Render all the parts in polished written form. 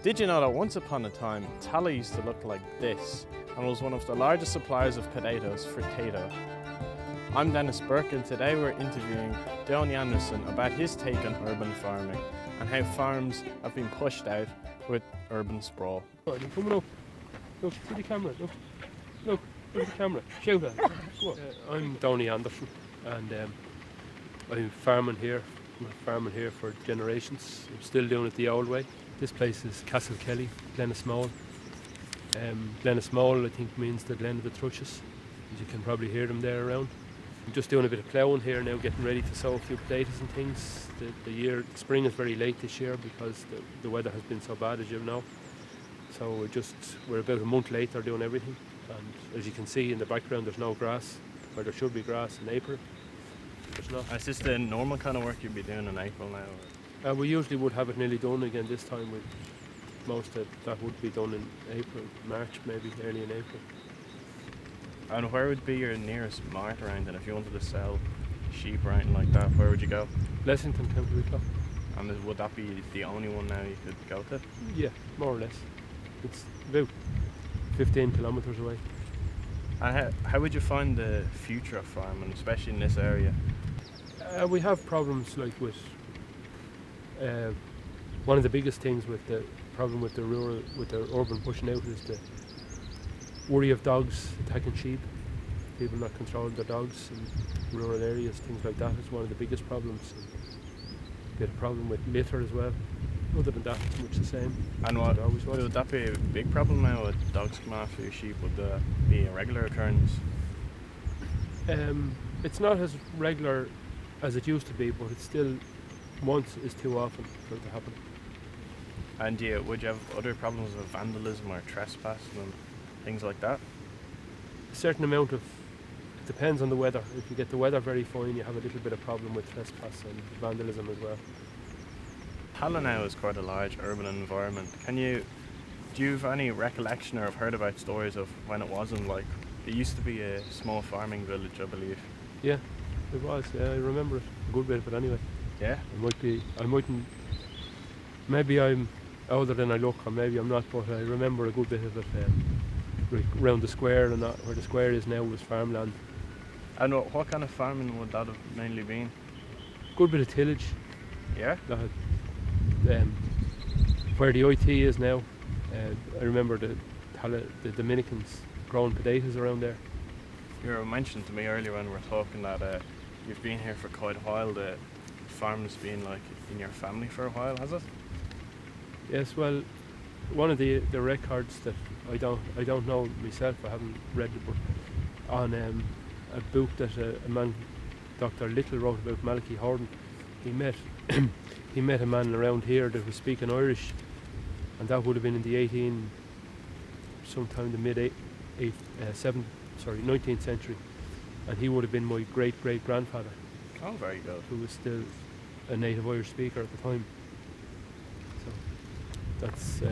Did you know that once upon a time, Tallaght used to look like this and was one of the largest suppliers of potatoes for Tato? I'm Dennis Burke and today we're interviewing Donie Anderson about his take on urban farming and how farms have been pushed out with urban sprawl. You're coming up. Look, see the camera. Look at the camera. Shout at it. Go on. I'm Donie Anderson and I'm farming here. I'm farming here for generations. I'm still doing it the old way. This place is Castle Kelly, Glenasmole. Glenasmole I think means the Glen of the Thrushes. You can probably hear them there around. I'm just doing a bit of ploughing here now, getting ready to sow a few potatoes and things. The spring is very late this year because the weather has been so bad, as you know. So we're about a month later doing everything. And as you can see in the background, there's no grass, where there should be grass in April. There's not. Is this the normal kind of work you'd be doing in April now? We usually would have it nearly done again this time. With most of that would be done in April, March, maybe early in April. And where would be your nearest mart around? And if you wanted to sell sheep or anything like that, where would you go? Blessington, County Wicklow. And would that be the only one now you could go to? Yeah, more or less. It's about 15 kilometres away. And how would you find the future of farming, especially in this area? We have problems like with one of the biggest things with the problem with the urban pushing out is the worry of dogs attacking sheep. People not controlling their dogs in rural areas, things like that is one of the biggest problems. We had a problem with litter as well. Other than that, it's much the same. And would that be a big problem now with dogs coming after your sheep? Would that be a regular occurrence? It's not as regular as it used to be, but it's still once is too often for it to happen. And would you have other problems with vandalism or trespassing and things like that? A certain amount of, it depends on the weather. If you get the weather very fine, you have a little bit of problem with trespass and vandalism as well. Tallaght now is quite a large urban environment. Do you have any recollection or have heard about stories of when it wasn't like? It used to be a small farming village, I believe. Yeah, it was. Yeah, I remember it. A good bit of it anyway. Yeah? I mightn't, maybe I'm older than I look, or maybe I'm not, but I remember a good bit of it around the square, and that, where the square is now was farmland. And what kind of farming would that have mainly been? Good bit of tillage. Yeah? Where the IT is now, I remember the Dominicans growing potatoes around there. You were mentioning to me earlier when we were talking that you've been here for quite a while. The farm's been like in your family for a while, has it? Yes, well, one of the records that I don't know myself, I haven't read it, but on a book that a man, Dr. Little, wrote about Malachy Horton, he met a man around here that was speaking Irish, and that would have been in the sometime the 19th century, and he would have been my great grandfather. Oh, very good. Who was still a native Irish speaker at the time. So that's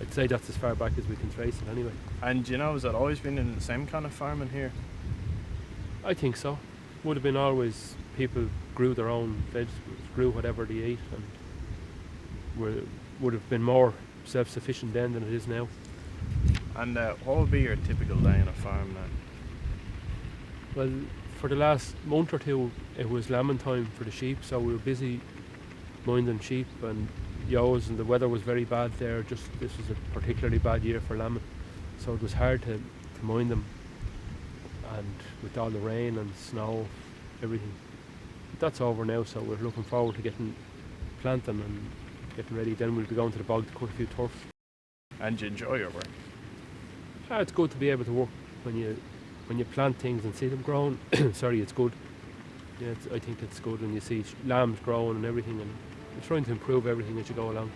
I'd say that's as far back as we can trace it anyway. And has it always been in the same kind of farming here? I think so. Would have been always, people grew their own vegetables, grew whatever they ate, and would have been more self-sufficient then than it is now. And what would be your typical day on a farm then? Well, for the last month or two it was lambing time for the sheep, so we were busy minding sheep and ewes, and the weather was very bad there. This was a particularly bad year for lambing, so it was hard to mind them, and with all the rain and snow, everything. But that's over now, so we're looking forward to planting and getting ready. Then we'll be going to the bog to cut a few turf. And you enjoy your work? It's good to be able to work when you plant things and see them growing. Sorry, it's good. Yeah, I think it's good when you see lambs growing and everything, and you're trying to improve everything as you go along.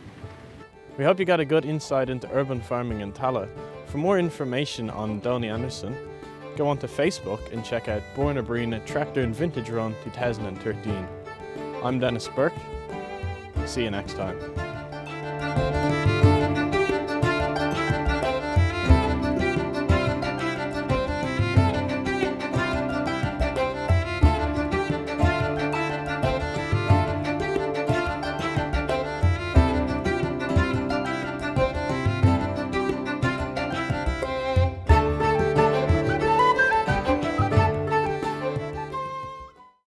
We hope you got a good insight into urban farming in Tallaght. For more information on Donie Anderson, go onto Facebook and check out Born a Brina Tractor and Vintage Run 2013. I'm Dennis Burke. See you next time.